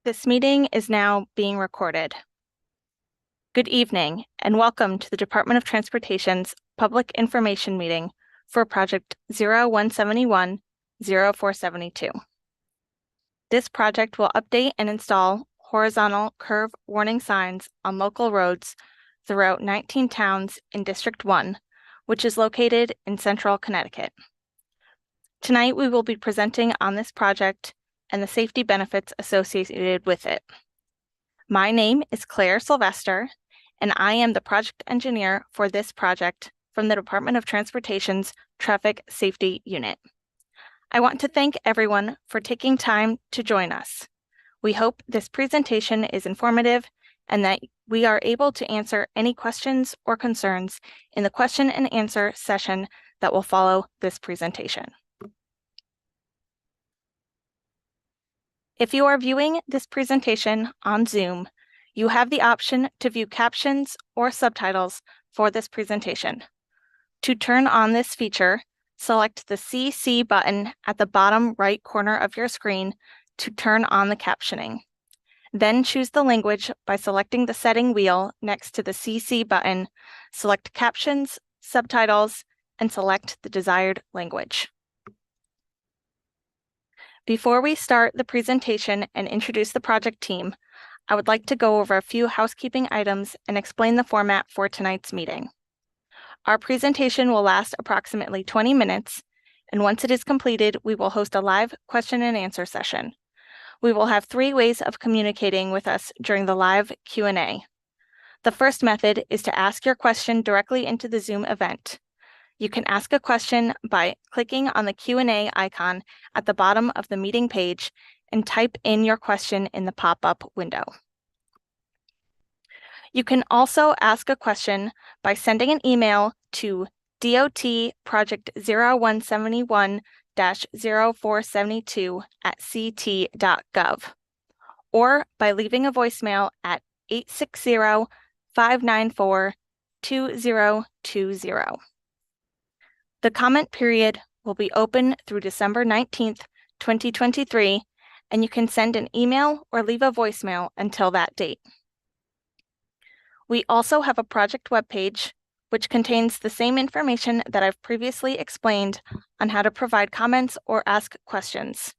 This meeting is now being recorded. Good evening and welcome to the Department of Transportation's Public Information Meeting for Project 0171-0472. This project will update and install horizontal curve warning signs on local roads throughout 19 towns in District 1, which is located in central Connecticut. Tonight we will be presenting on this project and the safety benefits associated with it. My name is Claire Sylvester, and I am the project engineer for this project from the Department of Transportation's Traffic Safety Unit. I want to thank everyone for taking time to join us. We hope this presentation is informative and that we are able to answer any questions or concerns in the question and answer session that will follow this presentation. If you are viewing this presentation on Zoom, you have the option to view captions or subtitles for this presentation. To turn on this feature, select the CC button at the bottom right corner of your screen to turn on the captioning. Then choose the language by selecting the setting wheel next to the CC button, select Captions, Subtitles, and select the desired language. Before we start the presentation and introduce the project team, I would like to go over a few housekeeping items and explain the format for tonight's meeting. Our presentation will last approximately 20 minutes, and once it is completed, we will host a live question and answer session. We will have 3 ways of communicating with us during the live Q&A. The first method is to ask your question directly into the Zoom event. You can ask a question by clicking on the Q&A icon at the bottom of the meeting page and type in your question in the pop-up window. You can also ask a question by sending an email to dotproject017-0472@ct.gov or by leaving a voicemail at 860-594-2020. The comment period will be open through December 19th, 2023, and you can send an email or leave a voicemail until that date. We also have a project webpage, which contains the same information that I've previously explained on how to provide comments or ask questions.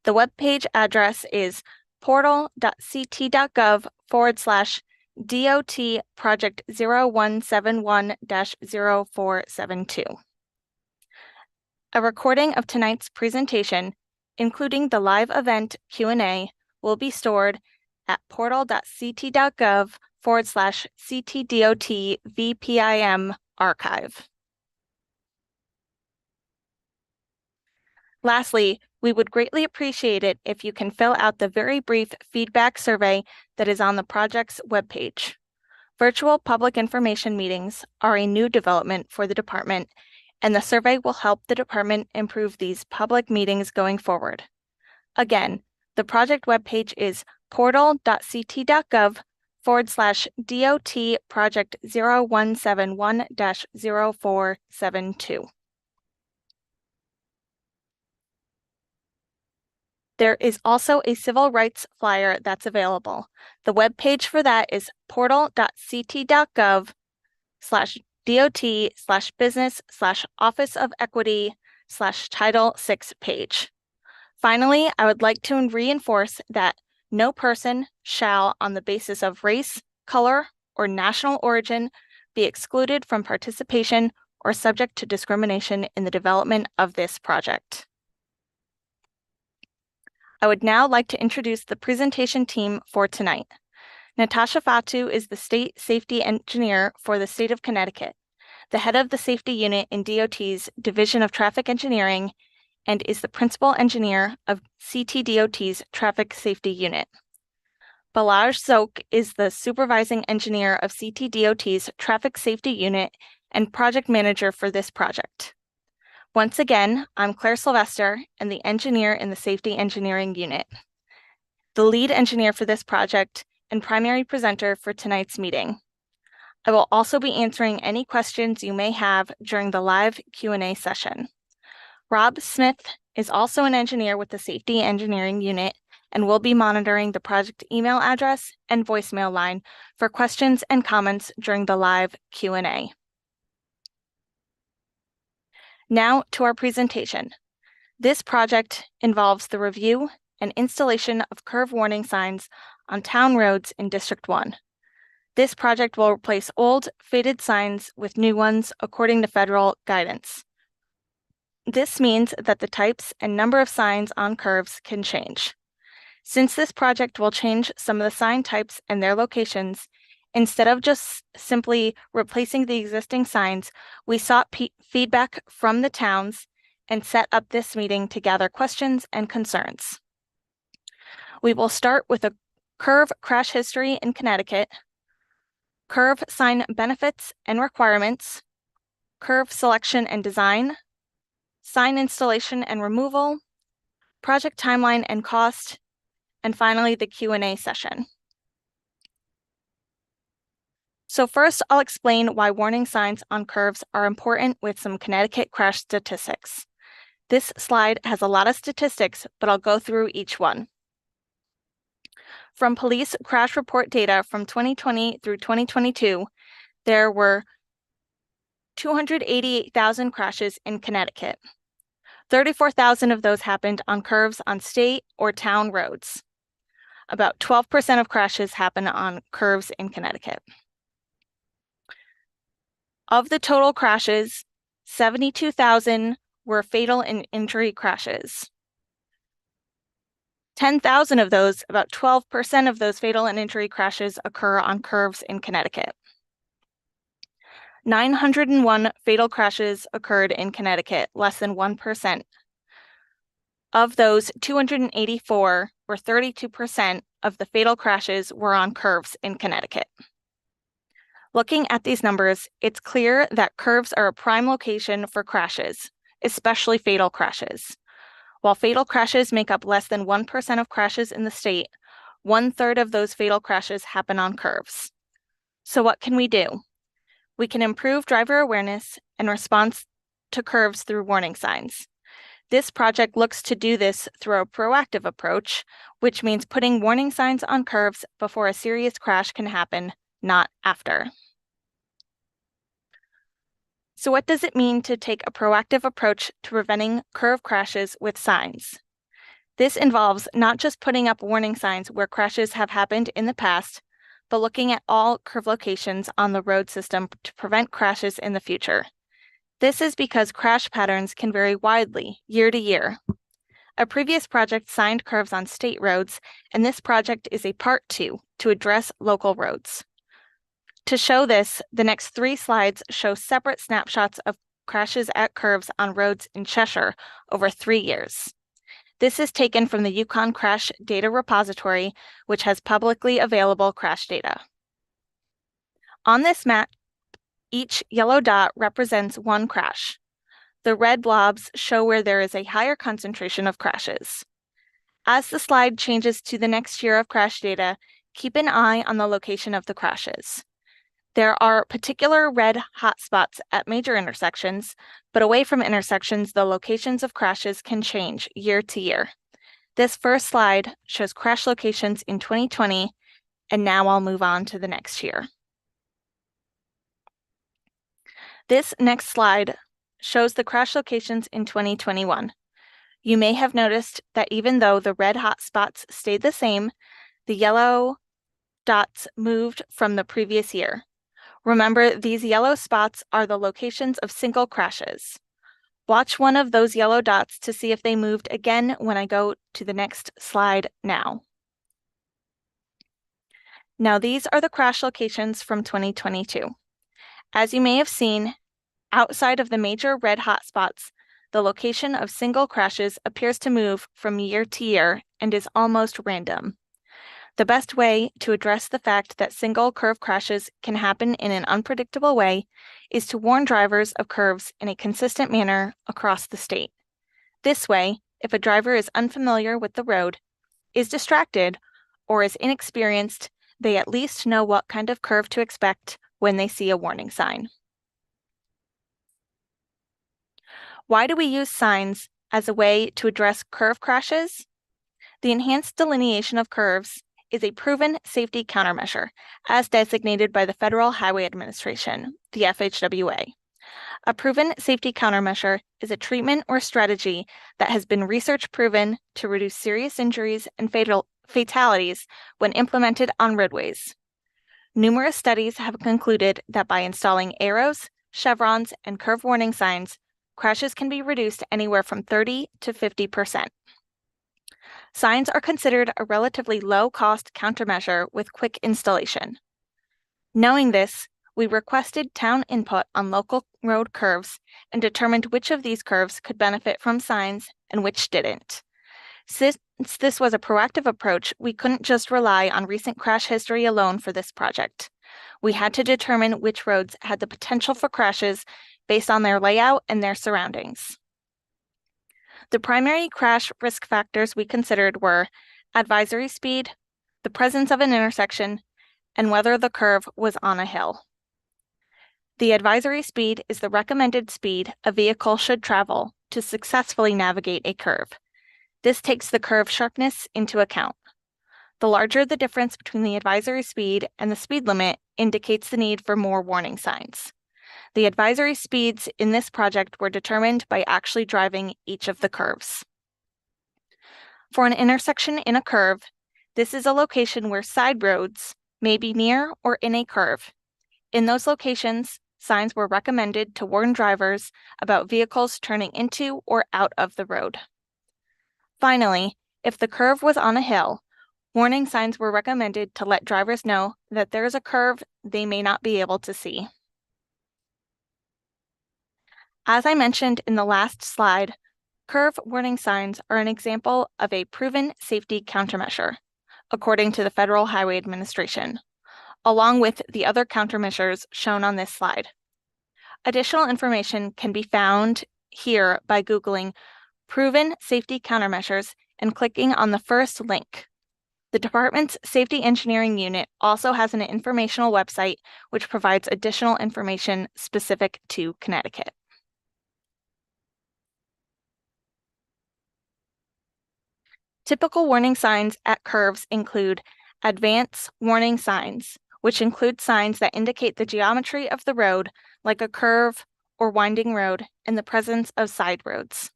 The webpage address is portal.ct.gov/dot project 0171-0472. A recording of tonight's presentation, including the live event Q&A, will be stored at portal.ct.gov/ctdot-vpim archive. Lastly, we would greatly appreciate it if you can fill out the very brief feedback survey that is on the project's webpage. Virtual public information meetings are a new development for the department, and the survey will help the department improve these public meetings going forward. Again, the project webpage is portal.ct.gov/dot project 0171-0472. There is also a civil rights flyer that's available. The webpage for that is portal.ct.gov/dot/business/office of equity/Title VI page. Finally, I would like to reinforce that no person shall, on the basis of race, color, or national origin, be excluded from participation or subject to discrimination in the development of this project. I would now like to introduce the presentation team for tonight. Natasha Fatu is the State Safety Engineer for the State of Connecticut, the head of the Safety Unit in DOT's Division of Traffic Engineering, and is the Principal Engineer of CTDOT's Traffic Safety Unit. Balazs Zoke is the Supervising Engineer of CTDOT's Traffic Safety Unit and Project Manager for this project. Once again, I'm Claire Sylvester and the engineer in the Safety Engineering Unit, the lead engineer for this project and primary presenter for tonight's meeting. I will also be answering any questions you may have during the live Q&A session. Rob Smith is also an engineer with the Safety Engineering Unit and we'll be monitoring the project email address and voicemail line for questions and comments during the live Q&A. Now to our presentation. This project involves the review and installation of curve warning signs on town roads in District 1. This project will replace old, faded signs with new ones according to federal guidance. This means that the types and number of signs on curves can change. Since this project will change some of the sign types and their locations, instead of just simply replacing the existing signs, we sought feedback from the towns and set up this meeting to gather questions and concerns. We will start with a curve crash history in Connecticut, curve sign benefits and requirements, curve selection and design, sign installation and removal, project timeline and cost, and finally the Q&A session. So first, I'll explain why warning signs on curves are important with some Connecticut crash statistics. This slide has a lot of statistics, but I'll go through each one. From police crash report data from 2020 through 2022, there were 288,000 crashes in Connecticut. 34,000 of those happened on curves on state or town roads. About 12% of crashes happen on curves in Connecticut. Of the total crashes, 72,000 were fatal and injury crashes. 10,000 of those, about 12% of those fatal and injury crashes, occur on curves in Connecticut. 901 fatal crashes occurred in Connecticut, less than 1%. Of those, 284, or 32% of the fatal crashes, were on curves in Connecticut. Looking at these numbers, it's clear that curves are a prime location for crashes, especially fatal crashes. While fatal crashes make up less than 1% of crashes in the state, 1/3 of those fatal crashes happen on curves. So what can we do? We can improve driver awareness and response to curves through warning signs. This project looks to do this through a proactive approach, which means putting warning signs on curves before a serious crash can happen, not after. So what does it mean to take a proactive approach to preventing curve crashes with signs? This involves not just putting up warning signs where crashes have happened in the past, but looking at all curve locations on the road system to prevent crashes in the future. This is because crash patterns can vary widely year to year. A previous project signed curves on state roads, and this project is a part 2 to address local roads. To show this, the next 3 slides show separate snapshots of crashes at curves on roads in Cheshire over 3 years. This is taken from the Yukon Crash Data Repository, which has publicly available crash data. On this map, each yellow dot represents one crash. The red blobs show where there is a higher concentration of crashes. As the slide changes to the next year of crash data, keep an eye on the location of the crashes. There are particular red hotspots at major intersections, but away from intersections, the locations of crashes can change year to year. This first slide shows crash locations in 2020, and now I'll move on to the next year. This next slide shows the crash locations in 2021. You may have noticed that even though the red hotspots stayed the same, the yellow dots moved from the previous year. Remember, these yellow spots are the locations of single crashes. Watch one of those yellow dots to see if they moved again when I go to the next slide now. Now these are the crash locations from 2022. As you may have seen, outside of the major red hotspots, the location of single crashes appears to move from year to year and is almost random. The best way to address the fact that single curve crashes can happen in an unpredictable way is to warn drivers of curves in a consistent manner across the state. This way, if a driver is unfamiliar with the road, is distracted, or is inexperienced, they at least know what kind of curve to expect when they see a warning sign. Why do we use signs as a way to address curve crashes? The enhanced delineation of curves is a proven safety countermeasure, as designated by the Federal Highway Administration, the FHWA. A proven safety countermeasure is a treatment or strategy that has been research proven to reduce serious injuries and fatalities when implemented on roadways. Numerous studies have concluded that by installing arrows, chevrons, and curve warning signs, crashes can be reduced anywhere from 30 to 50%. Signs are considered a relatively low-cost countermeasure with quick installation. Knowing this, we requested town input on local road curves and determined which of these curves could benefit from signs and which didn't. Since this was a proactive approach, we couldn't just rely on recent crash history alone for this project. We had to determine which roads had the potential for crashes based on their layout and their surroundings. The primary crash risk factors we considered were advisory speed, the presence of an intersection, and whether the curve was on a hill. The advisory speed is the recommended speed a vehicle should travel to successfully navigate a curve. This takes the curve sharpness into account. The larger the difference between the advisory speed and the speed limit indicates the need for more warning signs. The advisory speeds in this project were determined by actually driving each of the curves. For an intersection in a curve, this is a location where side roads may be near or in a curve. In those locations, signs were recommended to warn drivers about vehicles turning into or out of the road. Finally, if the curve was on a hill, warning signs were recommended to let drivers know that there is a curve they may not be able to see. As I mentioned in the last slide, curve warning signs are an example of a proven safety countermeasure, according to the Federal Highway Administration, along with the other countermeasures shown on this slide. Additional information can be found here by Googling proven safety countermeasures and clicking on the first link. The department's Safety Engineering Unit also has an informational website which provides additional information specific to Connecticut. Typical warning signs at curves include advance warning signs, which include signs that indicate the geometry of the road, like a curve or winding road, and the presence of side roads.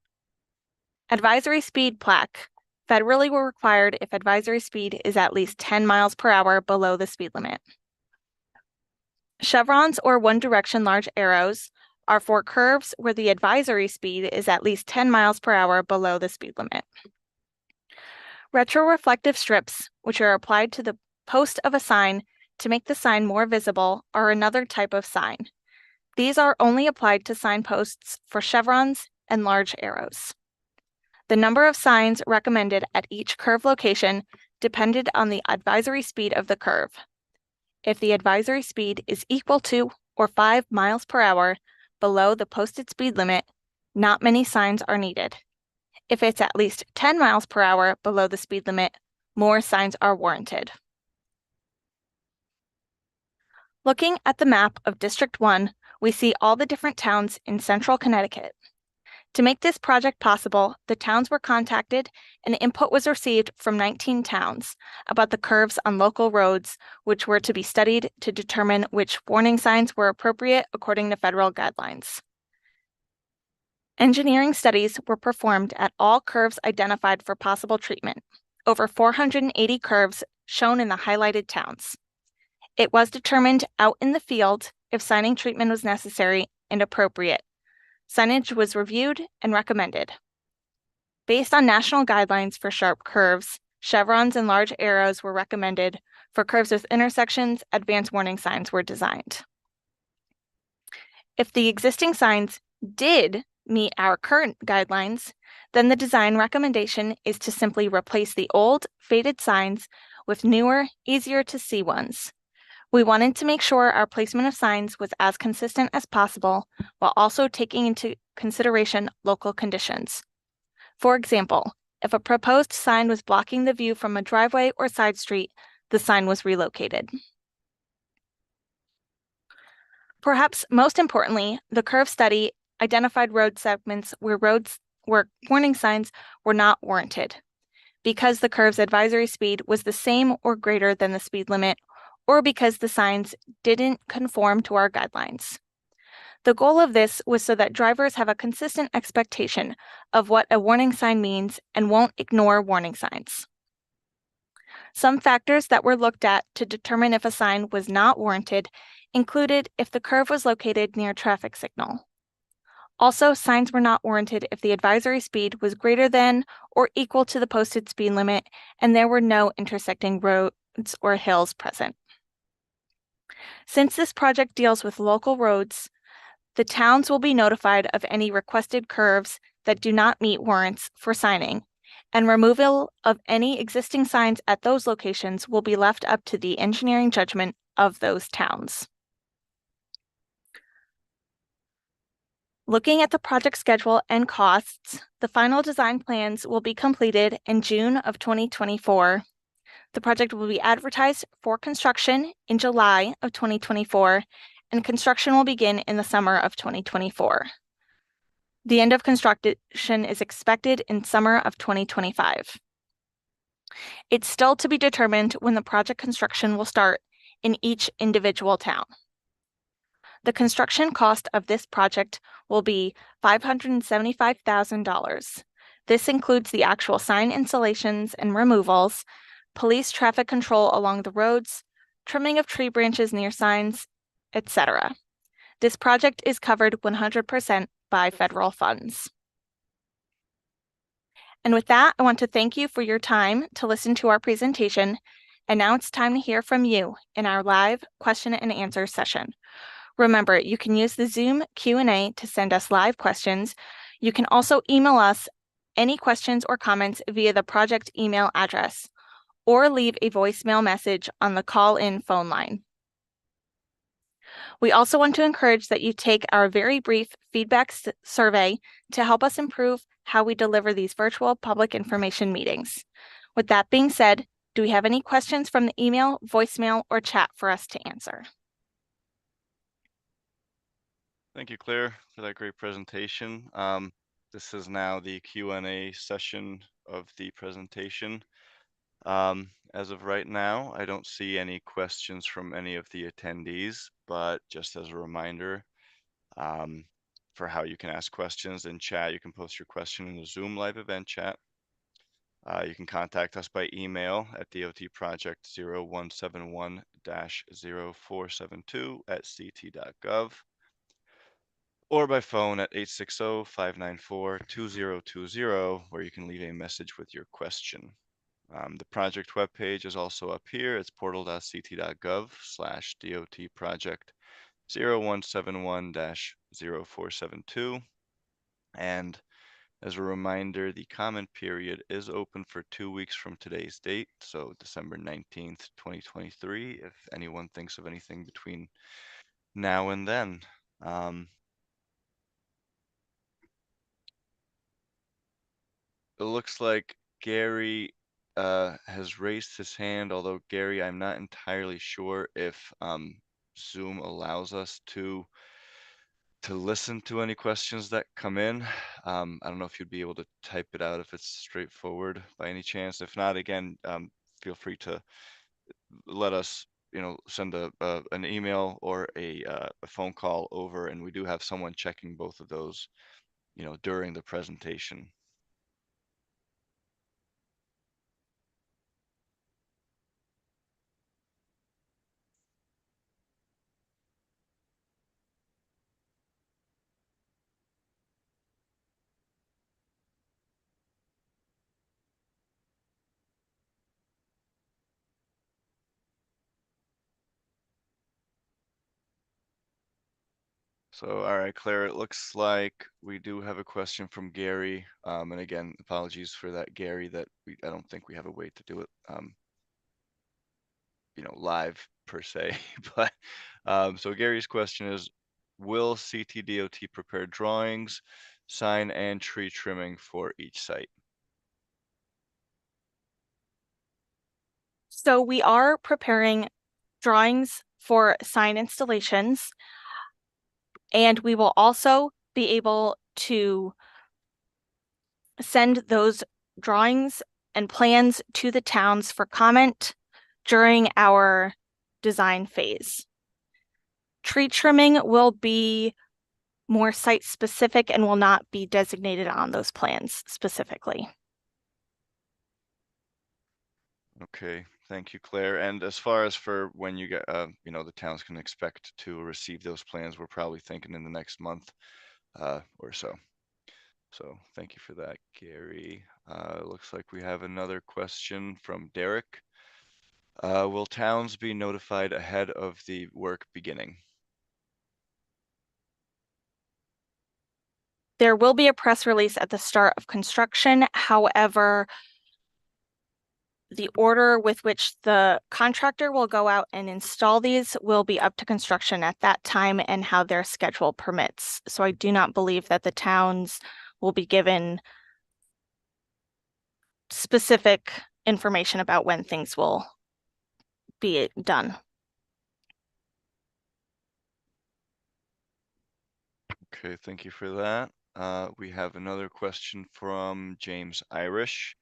Advisory speed plaque, federally required if advisory speed is at least 10 miles per hour below the speed limit. Chevrons or one-direction large arrows are for curves where the advisory speed is at least 10 miles per hour below the speed limit. Retroreflective strips, which are applied to the post of a sign to make the sign more visible, are another type of sign. These are only applied to signposts for chevrons and large arrows. The number of signs recommended at each curve location depended on the advisory speed of the curve. If the advisory speed is equal to or 5 miles per hour below the posted speed limit, not many signs are needed. If it's at least 10 miles per hour below the speed limit, more signs are warranted. Looking at the map of District 1, we see all the different towns in central Connecticut. To make this project possible, the towns were contacted and input was received from 19 towns about the curves on local roads, which were to be studied to determine which warning signs were appropriate according to federal guidelines. Engineering studies were performed at all curves identified for possible treatment, over 480 curves shown in the highlighted towns. It was determined out in the field if signing treatment was necessary and appropriate. Signage was reviewed and recommended. Based on national guidelines for sharp curves, chevrons and large arrows were recommended. For curves with intersections, advanced warning signs were designed. If the existing signs did meet our current guidelines, then the design recommendation is to simply replace the old, faded signs with newer, easier to see ones. We wanted to make sure our placement of signs was as consistent as possible while also taking into consideration local conditions. For example, if a proposed sign was blocking the view from a driveway or side street, the sign was relocated. Perhaps most importantly, the curve study identified road segments where warning signs were not warranted. because the curve's advisory speed was the same or greater than the speed limit, or because the signs didn't conform to our guidelines. The goal of this was so that drivers have a consistent expectation of what a warning sign means and won't ignore warning signs. Some factors that were looked at to determine if a sign was not warranted included if the curve was located near a traffic signal. Also, signs were not warranted if the advisory speed was greater than or equal to the posted speed limit and there were no intersecting roads or hills present. Since this project deals with local roads, the towns will be notified of any requested curves that do not meet warrants for signing, and removal of any existing signs at those locations will be left up to the engineering judgment of those towns. Looking at the project schedule and costs, the final design plans will be completed in June of 2024. The project will be advertised for construction in July of 2024, and construction will begin in the summer of 2024. The end of construction is expected in summer of 2025. It's still to be determined when the project construction will start in each individual town. The construction cost of this project will be $575,000. This includes the actual sign installations and removals, police traffic control along the roads, trimming of tree branches near signs, etc. This project is covered 100% by federal funds. And with that, I want to thank you for your time to listen to our presentation. And now it's time to hear from you in our live question and answer session. Remember, you can use the Zoom Q&A to send us live questions. You can also email us any questions or comments via the project email address, or leave a voicemail message on the call-in phone line. We also want to encourage that you take our very brief feedback survey to help us improve how we deliver these virtual public information meetings. With that being said, do we have any questions from the email, voicemail, or chat for us to answer? Thank you, Claire, for that great presentation. This is now the Q&A session of the presentation. As of right now, I don't see any questions from any of the attendees, but just as a reminder, for how you can ask questions in chat, you can post your question in the Zoom live event chat. You can contact us by email at dotproject0171-0472@ct.gov. or by phone at 860-594-2020, where you can leave a message with your question. The project webpage is also up here. It's portal.ct.gov/dot project 0171-0472. And as a reminder, the comment period is open for 2 weeks from today's date, so December 19th, 2023, if anyone thinks of anything between now and then. It looks like Gary has raised his hand, although Gary, I'm not entirely sure if Zoom allows us to listen to any questions that come in. I don't know if you'd be able to type it out if it's straightforward by any chance. If not, again, feel free to let us, send an email or a phone call over, and we do have someone checking both of those, during the presentation. So, all right, Claire, it looks like we do have a question from Gary. And again, apologies for that, Gary, that I don't think we have a way to do it, live per se. But so Gary's question is, will CTDOT prepare drawings, sign and tree trimming for each site? So we are preparing drawings for sign installations, and we will also be able to send those drawings and plans to the towns for comment during our design phase. Tree trimming will be more site specific and will not be designated on those plans specifically. Okay, thank you, Claire. And as far as for when you get, the towns can expect to receive those plans, we're probably thinking in the next month or so. So thank you for that, Gary. Looks like we have another question from Derek. Will towns be notified ahead of the work beginning? There will be a press release at the start of construction. However, the order with which the contractor will go out and install these will be up to construction at that time and how their schedule permits. So I do not believe that the towns will be given specific information about when things will be done. Okay, thank you for that. We have another question from James Irish.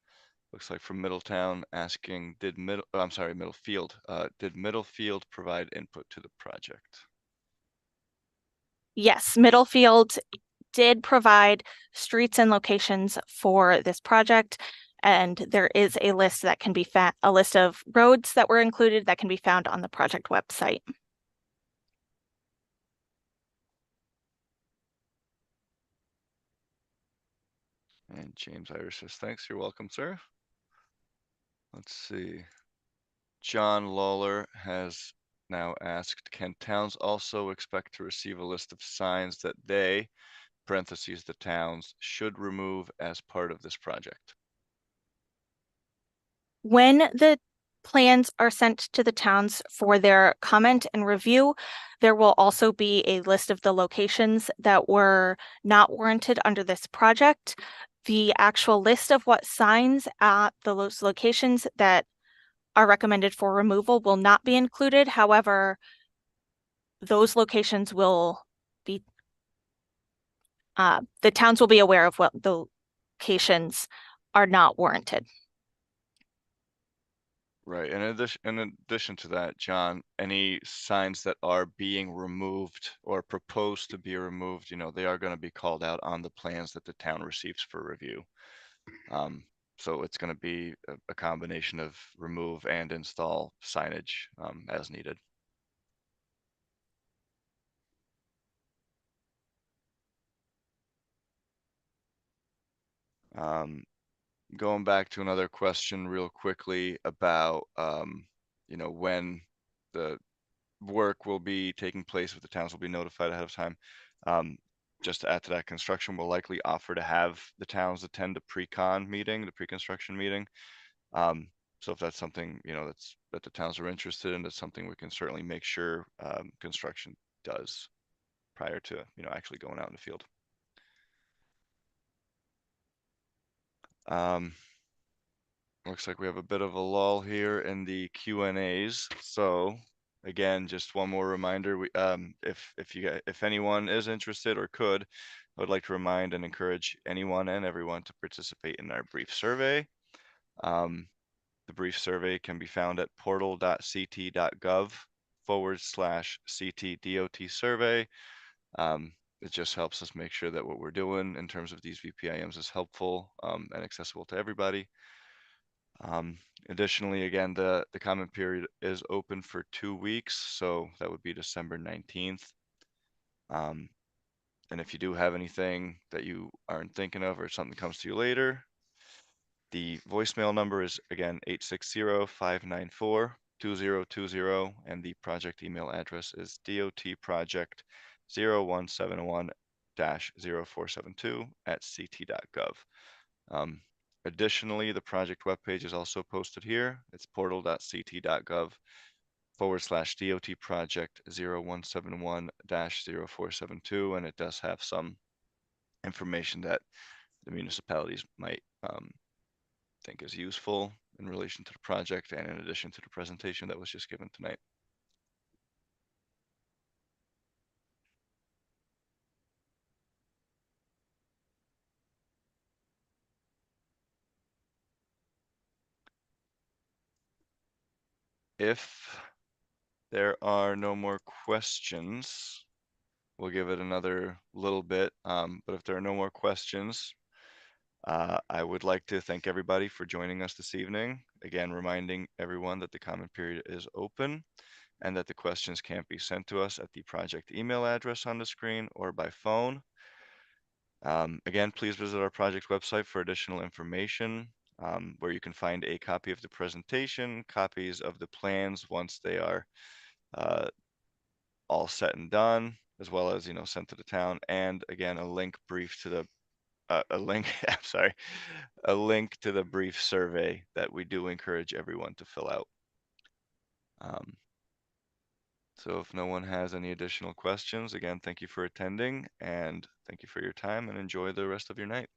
Looks like from Middletown asking, Middlefield. Did Middlefield provide input to the project? Yes, Middlefield did provide streets and locations for this project, and there is a list that can be found, a list of roads that were included that can be found on the project website. And James Irish says, thanks, you're welcome, sir. Let's see. John Lawler has now asked, can towns also expect to receive a list of signs that they, parentheses, the towns, should remove as part of this project? When the plans are sent to the towns for their comment and review, there will also be a list of the locations that were not warranted under this project. The actual list of what signs at those locations that are recommended for removal will not be included. However, those locations will be, the towns will be aware of what the locations are not warranted. Right. In addition to that, John, any signs that are being removed or proposed to be removed, they are going to be called out on the plans that the town receives for review. So it's going to be a combination of remove and install signage as needed. Going back to another question real quickly about, when the work will be taking place, if the towns will be notified ahead of time. Just to add to that, construction will likely offer to have the towns attend the pre-con meeting, the pre-construction meeting. So if that's something, that the towns are interested in, that's something we can certainly make sure construction does prior to, actually going out in the field. Looks like we have a bit of a lull here in the Q&As. So again, just one more reminder, if anyone is interested or could, I would like to remind and encourage anyone and everyone to participate in our brief survey. The brief survey can be found at portal.ct.gov/CTDOT survey. It just helps us make sure that what we're doing in terms of these VPIMs is helpful and accessible to everybody. Additionally, again, the comment period is open for 2 weeks, so that would be December 19th. And if you do have anything that you aren't thinking of or something comes to you later, the voicemail number is again 860-594-2020, and the project email address is dotproject0171-0472@ct.gov. Additionally, the project webpage is also posted here. It's portal.ct.gov/DOT project 0171-0472, and it does have some information that the municipalities might think is useful in relation to the project and in addition to the presentation that was just given tonight. If there are no more questions, we'll give it another little bit. But if there are no more questions, I would like to thank everybody for joining us this evening. Again, reminding everyone that the comment period is open and that the questions can't be sent to us at the project email address on the screen or by phone. Again, please visit our project website for additional information, where you can find a copy of the presentation, copies of the plans once they are uh, all set and done, as well as, sent to the town, and again, a link brief to the a link, I'm sorry, a link to the brief survey that we do encourage everyone to fill out. So if no one has any additional questions, again, thank you for attending and thank you for your time and enjoy the rest of your night.